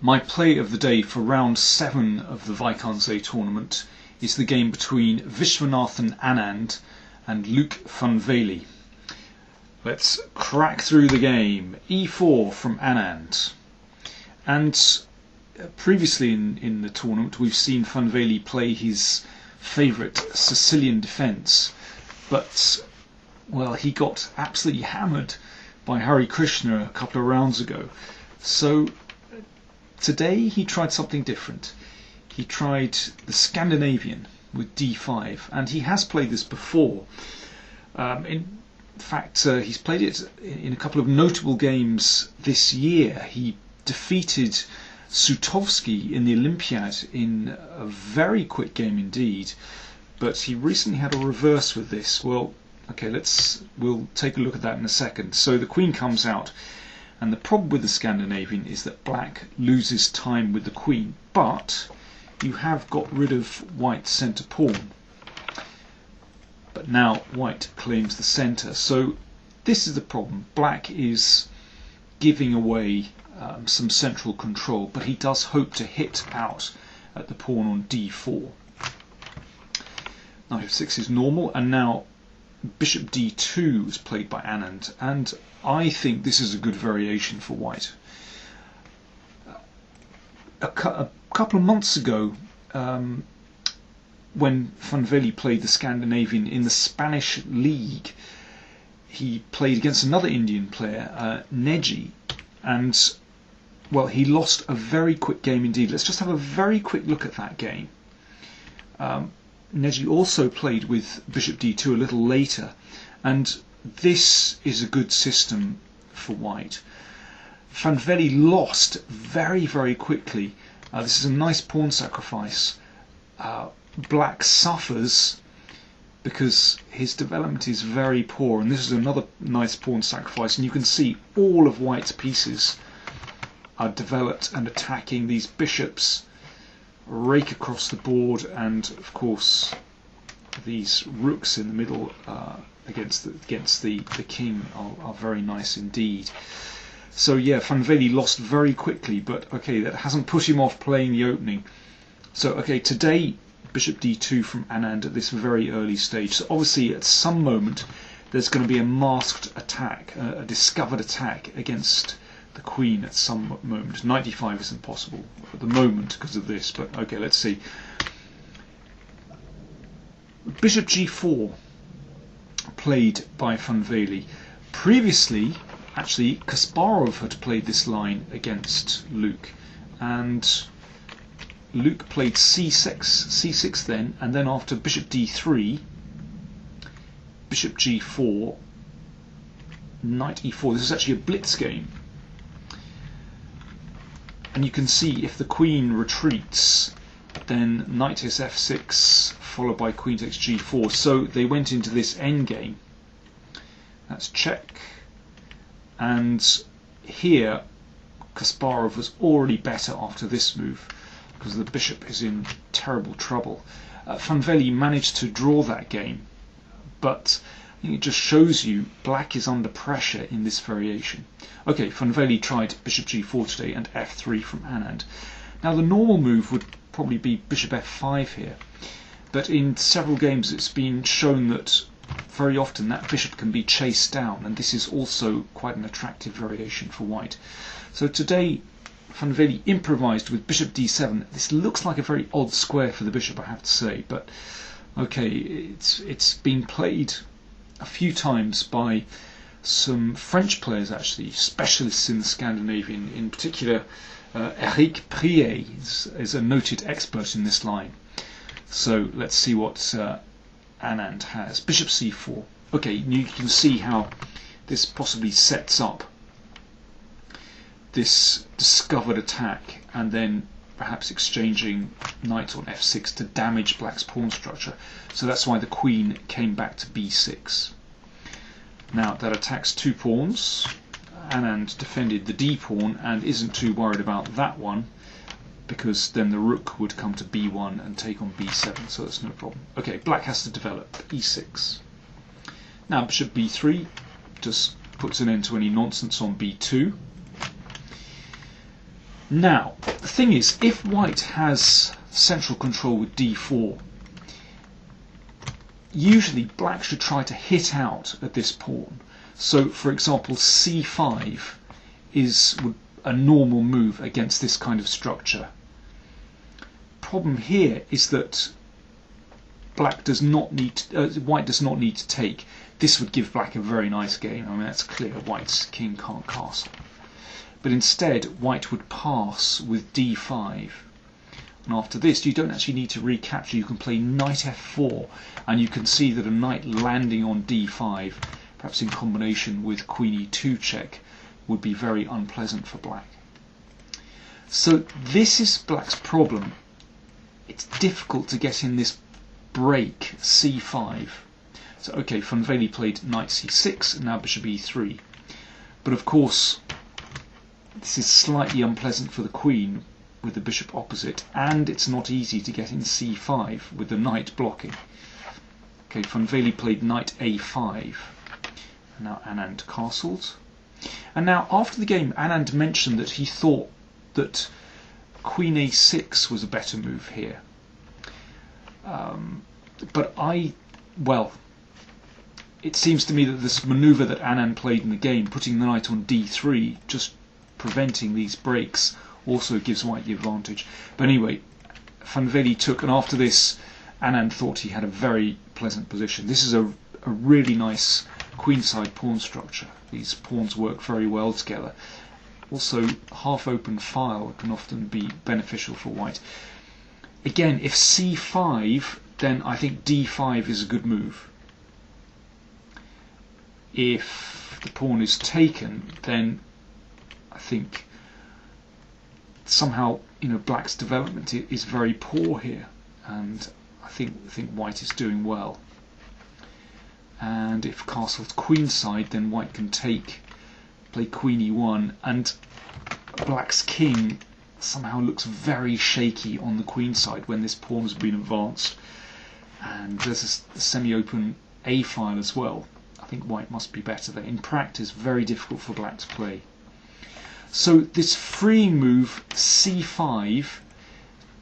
My play of the day for round 7 of the Wijk aan Zee tournament is the game between Vishy Anand and Loek van Wely. Let's crack through the game. E4 from Anand. And previously in the tournament we've seen Van Wely play his favourite Sicilian defence, but well, he got absolutely hammered by Hari Krishna a couple of rounds ago. So today he tried something different. He tried the Scandinavian with d5, and he has played this before. In fact, he's played it in a couple of notable games this year. He defeated Sutovsky in the Olympiad in a very quick game indeed, but he recently had a reverse with this. Well, okay, we'll take a look at that in a second. So the queen comes out, and the problem with the Scandinavian is that black loses time with the queen, but you have got rid of white's centre pawn. But now white claims the centre, so this is the problem. Black is giving away some central control, but he does hope to hit out at the pawn on d4. Knight f6 is normal, and now bishop d2 is played by Anand, and I think this is a good variation for white. A couple of months ago, when Van Wely played the Scandinavian in the Spanish league, he played against another Indian player, Neji, and well, he lost a very quick game indeed. Let's just have a very quick look at that game. Neji also played with bishop d2 a little later, and this is a good system for white. Van Wely lost very, very quickly. This is a nice pawn sacrifice. Black suffers because his development is very poor, and this is another nice pawn sacrifice, and you can see all of white's pieces are developed and attacking. These bishops rake across the board, and of course these rooks in the middle against the king are very nice indeed. So yeah, Van Wely lost very quickly, but okay, that hasn't put him off playing the opening. So okay, today bishop d2 from Anand at this very early stage. So obviously at some moment there's going to be a masked attack, a discovered attack against the queen at some moment. Knight d5 isn't possible at the moment because of this, but okay, let's see. Bishop g4 played by Van Wely. Previously, actually, Kasparov had played this line against Luke, and Luke played c6 then, and then after bishop d3, bishop g4, knight e4. This is actually a blitz game. And you can see if the queen retreats, then knight takes f6 followed by queen takes g4. So they went into this endgame. That's check. And here Kasparov was already better after this move because the bishop is in terrible trouble. Van Wely managed to draw that game, but I think it just shows you black is under pressure in this variation. Okay, Van Wely tried bishop g4 today and f3 from Anand. Now the normal move would probably be bishop f5 here, but in several games it's been shown that very often that bishop can be chased down, and this is also quite an attractive variation for white. So today Van Wely improvised with bishop d7. This looks like a very odd square for the bishop, I have to say, but okay, it's been played a few times by some French players, actually, specialists in the Scandinavian. In particular, Eric Prier is a noted expert in this line. So let's see what Anand has. Bishop c4. Okay, you can see how this possibly sets up this discovered attack, and then perhaps exchanging knight on f6 to damage black's pawn structure. So that's why the queen came back to b6. Now that attacks two pawns. Anand defended the d pawn and isn't too worried about that one, because then the rook would come to b1 and take on b7, so that's no problem. Okay, black has to develop e6. Now bishop b3 just puts an end to any nonsense on b2. Now, the thing is, if white has central control with d4, usually black should try to hit out at this pawn. So, for example, c5 is a normal move against this kind of structure. Problem here is that white does not need to take. This would give black a very nice game. I mean, that's clear. White's king can't castle. But instead, white would pass with d5. And after this, you don't actually need to recapture. You can play knight f4, and you can see that a knight landing on d5, perhaps in combination with queen e2 check, would be very unpleasant for black. So this is black's problem. It's difficult to get in this break c5. So okay, Van Wely played knight c6 and now bishop e3. But of course, this is slightly unpleasant for the queen with the bishop opposite, and it's not easy to get in c5 with the knight blocking. Okay, Van Wely played knight a5. And now Anand castles. And now after the game, Anand mentioned that he thought that queen a6 was a better move here. But it seems to me that this manoeuvre that Anand played in the game, putting the knight on d3, just preventing these breaks, also gives white the advantage. But anyway, Van Wely took, and after this, Anand thought he had a very pleasant position. This is a really nice queenside pawn structure. These pawns work very well together. Also, half-open file can often be beneficial for white. Again, if c5, then I think d5 is a good move. If the pawn is taken, then I think somehow black's development is very poor here, and I think white is doing well. And if castle's queenside, then white can play queen e1, and black's king somehow looks very shaky on the queen side when this pawn has been advanced. And there's a semi-open a file as well. I think white must be better there. In practice, very difficult for black to play. So this freeing move c5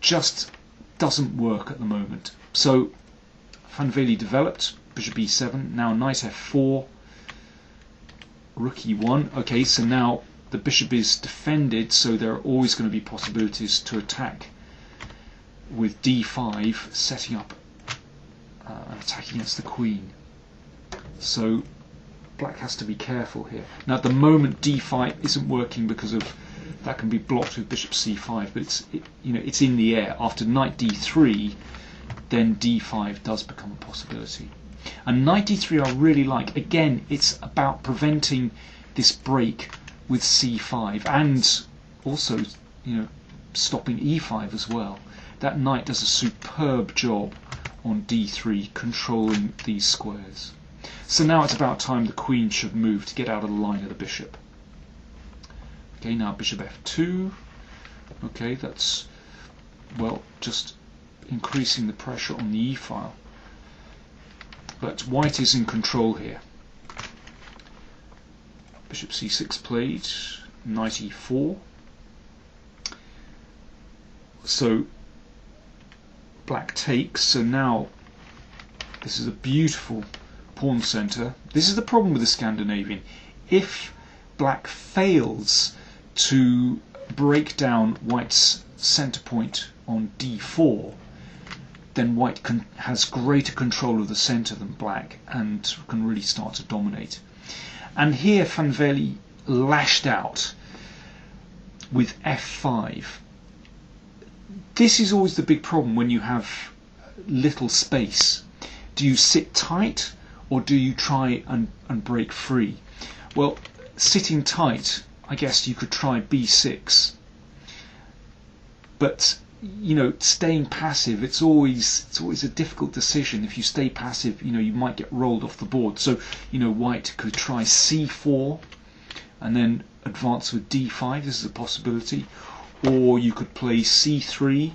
just doesn't work at the moment. So Van Wely developed bishop e7, now knight f4, rook e1. Okay, so now the bishop is defended, so there are always going to be possibilities to attack with d5, setting up an attack against the queen. So black has to be careful here. Now at the moment d5 isn't working because of that can be blocked with bishop c5, but it's in the air. After knight d3, then d5 does become a possibility. And knight d3 I really like. Again, it's about preventing this break with c5 and also stopping e5 as well. That knight does a superb job on d3 controlling these squares. So now it's about time the queen should move to get out of the line of the bishop. Okay, now bishop f2. Okay, that's just increasing the pressure on the e-file. But white is in control here. Bishop c6 played, knight e4. So black takes, so now this is a beautiful pawn center. This is the problem with the Scandinavian. If black fails to break down white's center point on d4, then white has greater control of the center than black and can really start to dominate. And here Van Wely lashed out with f5. This is always the big problem when you have little space. Do you sit tight or do you try and break free? Well, sitting tight, I guess you could try b6. But staying passive, it's always a difficult decision. If you stay passive, you might get rolled off the board. So, white could try c4 and then advance with d5. This is a possibility. Or you could play c3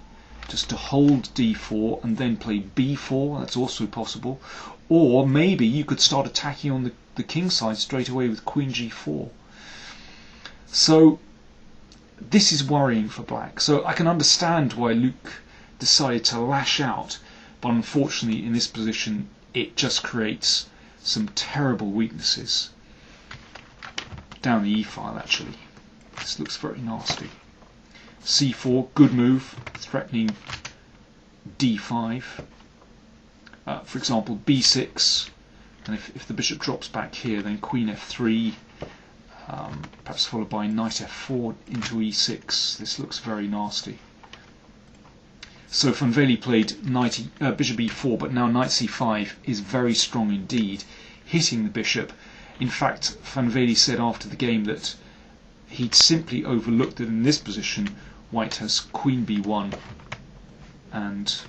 just to hold d4 and then play b4. That's also possible. Or maybe you could start attacking on the king side straight away with queen g4. So this is worrying for black. So I can understand why Luke decided to lash out, but unfortunately in this position it just creates some terrible weaknesses down the e-file. Actually, this looks very nasty. c4, good move, threatening d5. For example, b6, and if the bishop drops back here, then queen f3, perhaps followed by knight f4 into e6. This looks very nasty. So Van Wely played bishop e4, but now knight c5 is very strong indeed, hitting the bishop. In fact, Van Wely said after the game that he'd simply overlooked that in this position white has queen b1 and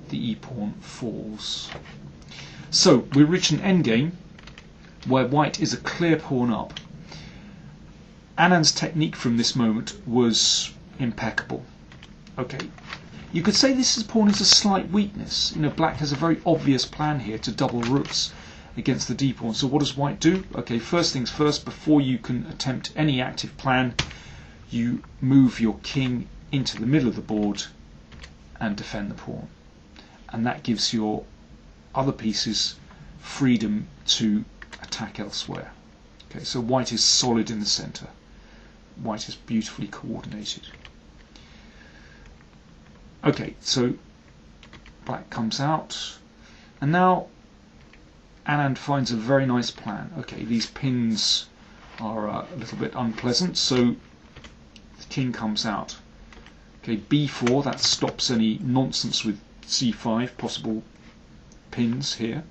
the e-pawn falls. So we reach an endgame where white is a clear pawn up. Anand's technique from this moment was impeccable. Okay, you could say this pawn is a slight weakness. You know, black has a very obvious plan here to double rooks against the d-pawn. So what does white do? Okay, first things first, before you can attempt any active plan, you move your king into the middle of the board and defend the pawn. And that gives your other pieces freedom to attack elsewhere. Okay, so white is solid in the center. White is beautifully coordinated. Okay, so black comes out, and now Anand finds a very nice plan. Okay, these pins are a little bit unpleasant, so the king comes out. Okay, b4, that stops any nonsense with c5, possible pins here.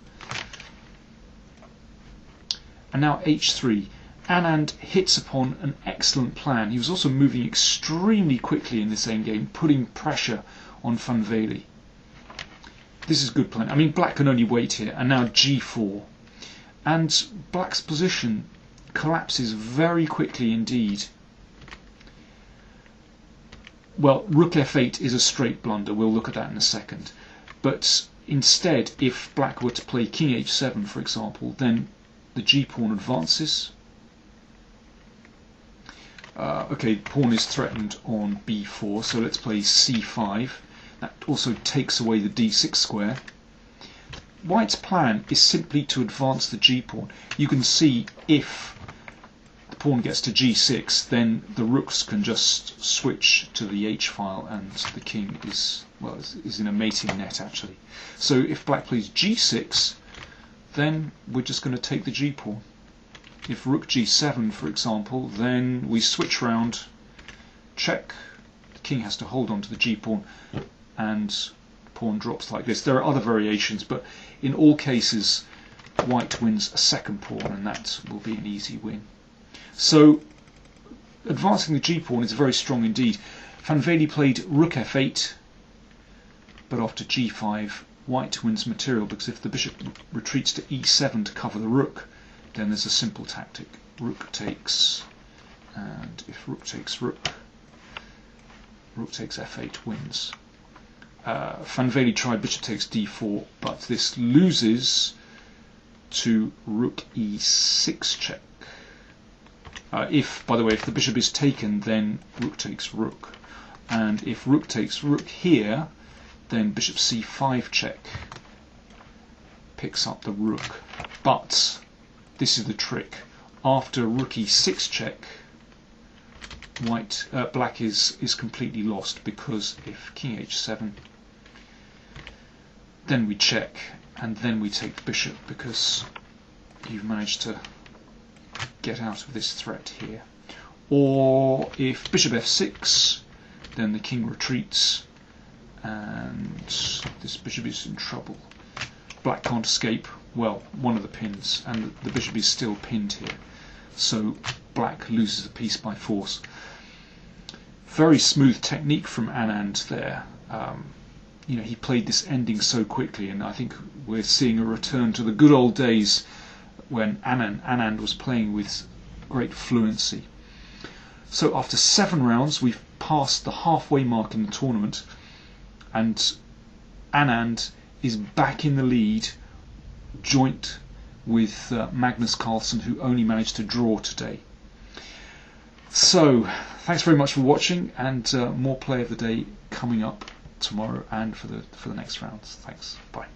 And now h3. Anand hits upon an excellent plan. He was also moving extremely quickly in this endgame, putting pressure on Van Wely. This is good plan. I mean, black can only wait here. And now g4. And black's position collapses very quickly indeed. Well, rook f8 is a straight blunder. We'll look at that in a second. But instead, if black were to play king h7, for example, then the g-pawn advances. Okay, pawn is threatened on b4, so let's play c5. That also takes away the d6 square. White's plan is simply to advance the g-pawn. You can see if the pawn gets to g6, then the rooks can just switch to the h-file, and the king is, well, is in a mating net actually. So if black plays g6, then we're just going to take the g-pawn. If rook g7, for example, then we switch round, check, the king has to hold on to the g-pawn, and pawn drops like this. There are other variations, but in all cases white wins a second pawn, and that will be an easy win. So advancing the g-pawn is very strong indeed. Van Wely played rook f8, but after g5 white wins material, because if the bishop retreats to e7 to cover the rook, then there's a simple tactic. Rook takes, and if rook takes rook, rook takes f8 wins. Van Wely tried bishop takes d4, but this loses to rook e6 check. By the way, if the bishop is taken, then rook takes rook. And if rook takes rook here, then bishop c5 check picks up the rook. But this is the trick. After rook e6 check, black is completely lost, because if king h7, then we check, and then we take the bishop, because you've managed to get out of this threat here. Or if bishop f6, then the king retreats, and this bishop is in trouble. Black can't escape, well, one of the pins, and the bishop is still pinned here. So black loses a piece by force. Very smooth technique from Anand there. You know, he played this ending so quickly, and I think we're seeing a return to the good old days when Anand was playing with great fluency. So after 7 rounds, we've passed the halfway mark in the tournament, and Anand is back in the lead, joint with Magnus Carlsen, who only managed to draw today. So, thanks very much for watching, and more play of the day coming up tomorrow and for the next rounds. Thanks. Bye.